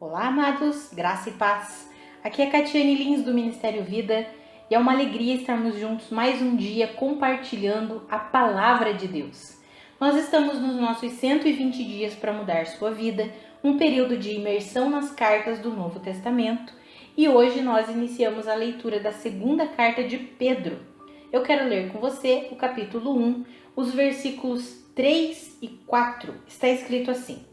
Olá, amados, graça e paz. Aqui é Catiane Lins do Ministério Vida e é uma alegria estarmos juntos mais um dia compartilhando a palavra de Deus. Nós estamos nos nossos 120 dias para mudar sua vida, um período de imersão nas cartas do Novo Testamento, e hoje nós iniciamos a leitura da segunda carta de Pedro. Eu quero ler com você o capítulo 1, os versículos 3 e 4. Está escrito assim: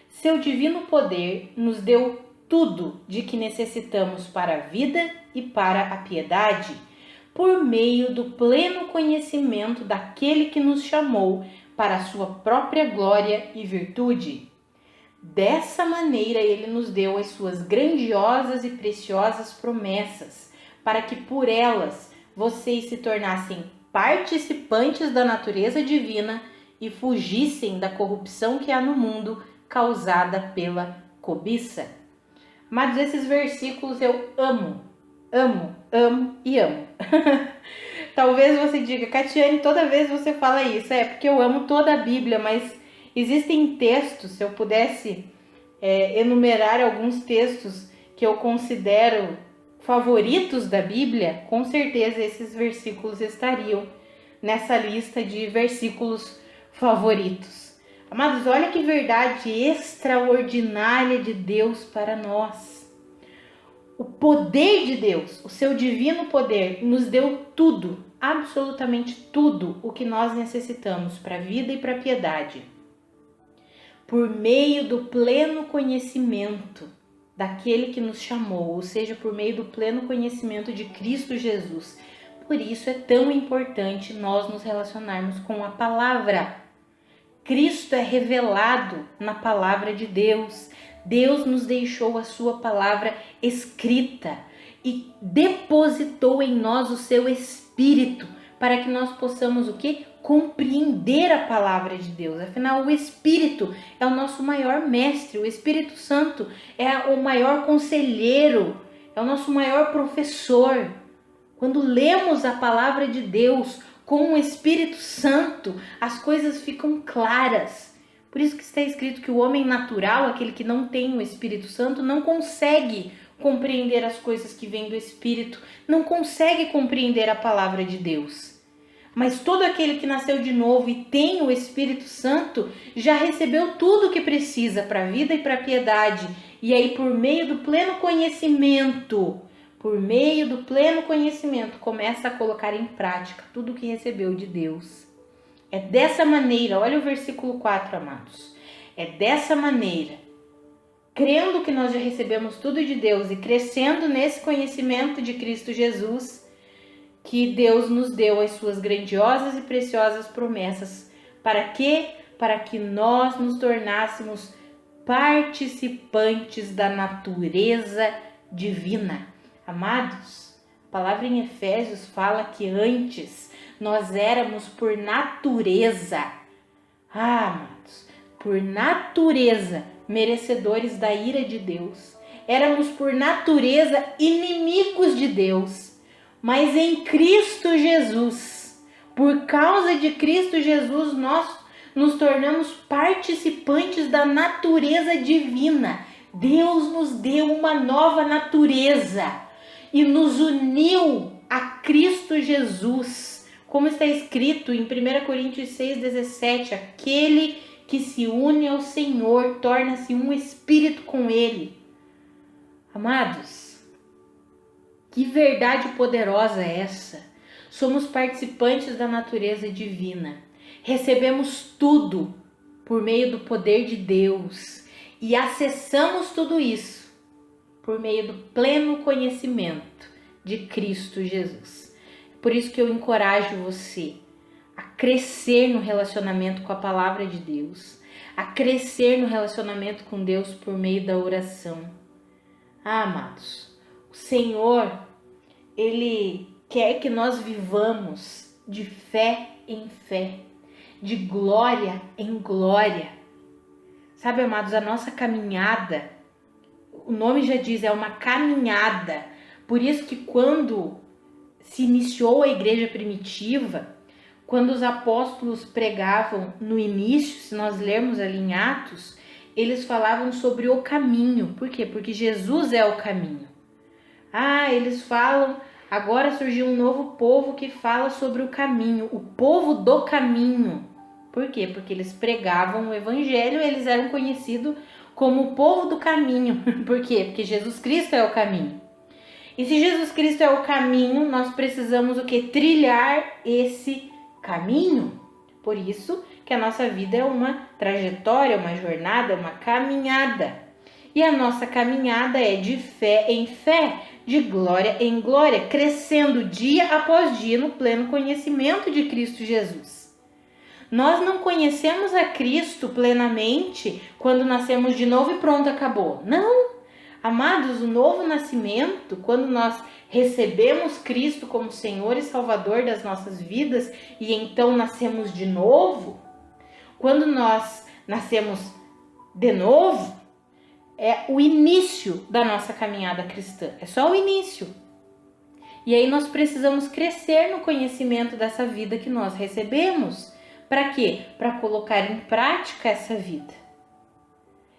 Seu divino poder nos deu tudo de que necessitamos para a vida e para a piedade, por meio do pleno conhecimento daquele que nos chamou para a sua própria glória e virtude. Dessa maneira ele nos deu as suas grandiosas e preciosas promessas, para que por elas vocês se tornassem participantes da natureza divina e fugissem da corrupção que há no mundo, causada pela cobiça. Mas esses versículos eu amo e amo. Talvez você diga, Catiane, toda vez você fala isso. É porque eu amo toda a Bíblia, mas existem textos, se eu pudesse enumerar alguns textos que eu considero favoritos da Bíblia, com certeza esses versículos estariam nessa lista de versículos favoritos. Amados, olha que verdade extraordinária de Deus para nós. O poder de Deus, o seu divino poder, nos deu tudo, absolutamente tudo o que nós necessitamos para a vida e para a piedade, por meio do pleno conhecimento daquele que nos chamou, ou seja, por meio do pleno conhecimento de Cristo Jesus. Por isso é tão importante nós nos relacionarmos com a palavra. Cristo é revelado na palavra de Deus. Deus nos deixou a sua palavra escrita e depositou em nós o seu Espírito para que nós possamos o quê? Compreender a palavra de Deus. Afinal, o Espírito é o nosso maior mestre, o Espírito Santo é o maior conselheiro, é o nosso maior professor. Quando lemos a palavra de Deus com o Espírito Santo, as coisas ficam claras. Por isso que está escrito que o homem natural, aquele que não tem o Espírito Santo, não consegue compreender as coisas que vêm do Espírito, não consegue compreender a palavra de Deus. Mas todo aquele que nasceu de novo e tem o Espírito Santo já recebeu tudo o que precisa para a vida e para a piedade. E aí, por meio do pleno conhecimento, começa a colocar em prática tudo o que recebeu de Deus. É dessa maneira, olha o versículo 4, amados. É dessa maneira, crendo que nós já recebemos tudo de Deus e crescendo nesse conhecimento de Cristo Jesus, que Deus nos deu as suas grandiosas e preciosas promessas. Para quê? Para que nós nos tornássemos participantes da natureza divina. Amados, a palavra em Efésios fala que antes nós éramos por natureza, amados, por natureza merecedores da ira de Deus. Éramos por natureza inimigos de Deus, mas em Cristo Jesus, por causa de Cristo Jesus, nós nos tornamos participantes da natureza divina. Deus nos deu uma nova natureza e nos uniu a Cristo Jesus. Como está escrito em 1 Coríntios 6,17, aquele que se une ao Senhor torna-se um espírito com Ele. Amados, que verdade poderosa é essa? Somos participantes da natureza divina. Recebemos tudo por meio do poder de Deus e acessamos tudo isso por meio do pleno conhecimento de Cristo Jesus. Por isso que eu encorajo você a crescer no relacionamento com a palavra de Deus, a crescer no relacionamento com Deus por meio da oração. Amados, o Senhor, Ele quer que nós vivamos de fé em fé, de glória em glória. Sabe, amados, a nossa caminhada, o nome já diz, é uma caminhada. Por isso que quando se iniciou a igreja primitiva, quando os apóstolos pregavam no início, se nós lermos ali em Atos, eles falavam sobre o caminho. Por quê? Porque Jesus é o caminho. Eles falam, agora surgiu um novo povo que fala sobre o caminho, o povo do caminho. Por quê? Porque eles pregavam o evangelho, eles eram conhecidos como o povo do caminho. Por quê? Porque Jesus Cristo é o caminho. E se Jesus Cristo é o caminho, nós precisamos o quê? Trilhar esse caminho. Por isso que a nossa vida é uma trajetória, uma jornada, uma caminhada. E a nossa caminhada é de fé em fé, de glória em glória, crescendo dia após dia no pleno conhecimento de Cristo Jesus. Nós não conhecemos a Cristo plenamente quando nascemos de novo e pronto, acabou. Não! Amados, o novo nascimento, quando nós recebemos Cristo como Senhor e Salvador das nossas vidas e então nascemos de novo, quando nós nascemos de novo, é o início da nossa caminhada cristã, é só o início. E aí nós precisamos crescer no conhecimento dessa vida que nós recebemos. Para quê? Para colocar em prática essa vida.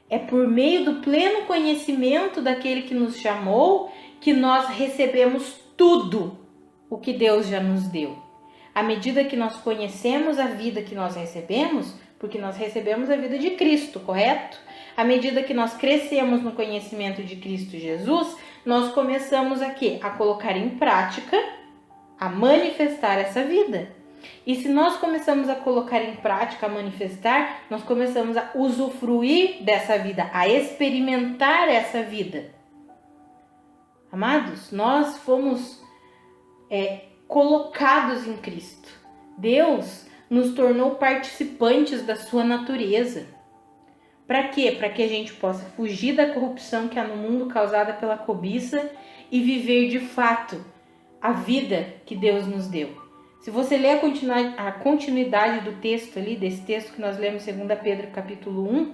É por meio do pleno conhecimento daquele que nos chamou que nós recebemos tudo o que Deus já nos deu. À medida que nós conhecemos a vida que nós recebemos, porque nós recebemos a vida de Cristo, correto? À medida que nós crescemos no conhecimento de Cristo Jesus, nós começamos a quê? A colocar em prática, a manifestar essa vida. E se nós começamos a colocar em prática, a manifestar, nós começamos a usufruir dessa vida, a experimentar essa vida. Amados, nós fomos colocados em Cristo. Deus nos tornou participantes da sua natureza. Para quê? Para que a gente possa fugir da corrupção que há no mundo causada pela cobiça e viver de fato a vida que Deus nos deu. Se você ler a continuidade do texto ali, desse texto que nós lemos em 2 Pedro capítulo 1,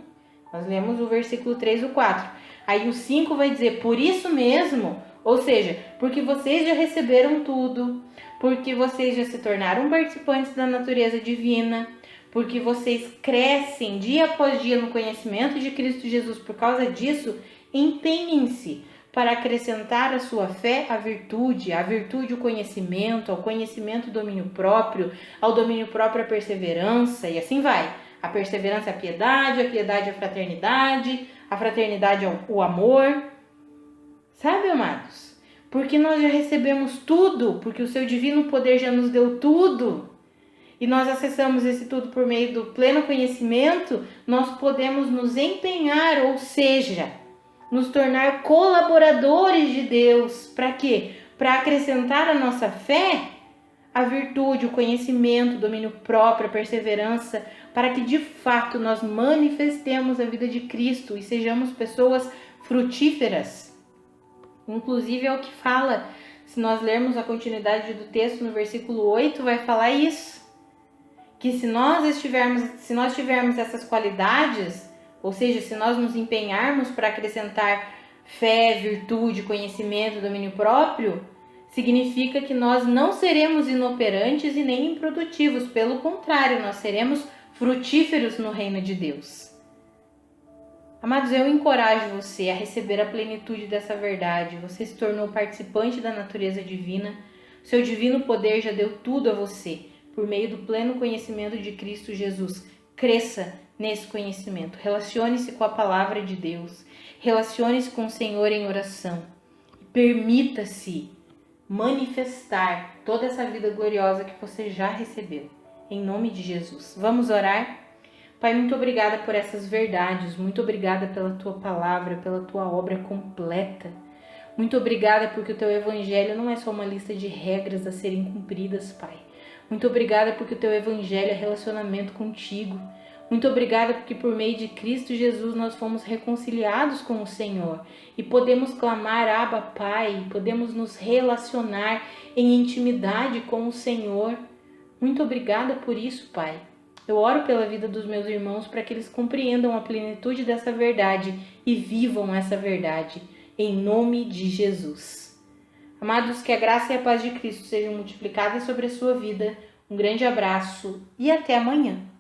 nós lemos o versículo 3 e o 4. Aí o 5 vai dizer, por isso mesmo, ou seja, porque vocês já receberam tudo, porque vocês já se tornaram participantes da natureza divina, porque vocês crescem dia após dia no conhecimento de Cristo Jesus. Por causa disso, empenhem-se para acrescentar à sua fé a virtude o conhecimento, ao conhecimento o domínio próprio, ao domínio próprio a perseverança, e assim vai. A perseverança é a piedade é a fraternidade é o amor. Sabe, amados? Porque nós já recebemos tudo, porque o seu divino poder já nos deu tudo, e nós acessamos esse tudo por meio do pleno conhecimento, nós podemos nos empenhar, ou seja, nos tornar colaboradores de Deus. Para quê? Para acrescentar à nossa fé a virtude, o conhecimento, o domínio próprio, a perseverança, para que de fato nós manifestemos a vida de Cristo e sejamos pessoas frutíferas. Inclusive é o que fala, se nós lermos a continuidade do texto no versículo 8, vai falar isso. Que se nós tivermos essas qualidades, ou seja, se nós nos empenharmos para acrescentar fé, virtude, conhecimento, domínio próprio, significa que nós não seremos inoperantes e nem improdutivos. Pelo contrário, nós seremos frutíferos no reino de Deus. Amados, eu encorajo você a receber a plenitude dessa verdade. Você se tornou participante da natureza divina. Seu divino poder já deu tudo a você, por meio do pleno conhecimento de Cristo Jesus. Cresça nesse conhecimento. Relacione-se com a palavra de Deus. Relacione-se com o Senhor em oração. Permita-se manifestar toda essa vida gloriosa que você já recebeu. Em nome de Jesus. Vamos orar? Pai, muito obrigada por essas verdades. Muito obrigada pela Tua palavra, pela Tua obra completa. Muito obrigada porque o Teu Evangelho não é só uma lista de regras a serem cumpridas, Pai. Muito obrigada porque o Teu Evangelho é relacionamento contigo. Muito obrigada porque por meio de Cristo Jesus nós fomos reconciliados com o Senhor e podemos clamar, Abba, Pai, podemos nos relacionar em intimidade com o Senhor. Muito obrigada por isso, Pai. Eu oro pela vida dos meus irmãos para que eles compreendam a plenitude dessa verdade e vivam essa verdade, em nome de Jesus. Amados, que a graça e a paz de Cristo sejam multiplicadas sobre a sua vida. Um grande abraço e até amanhã.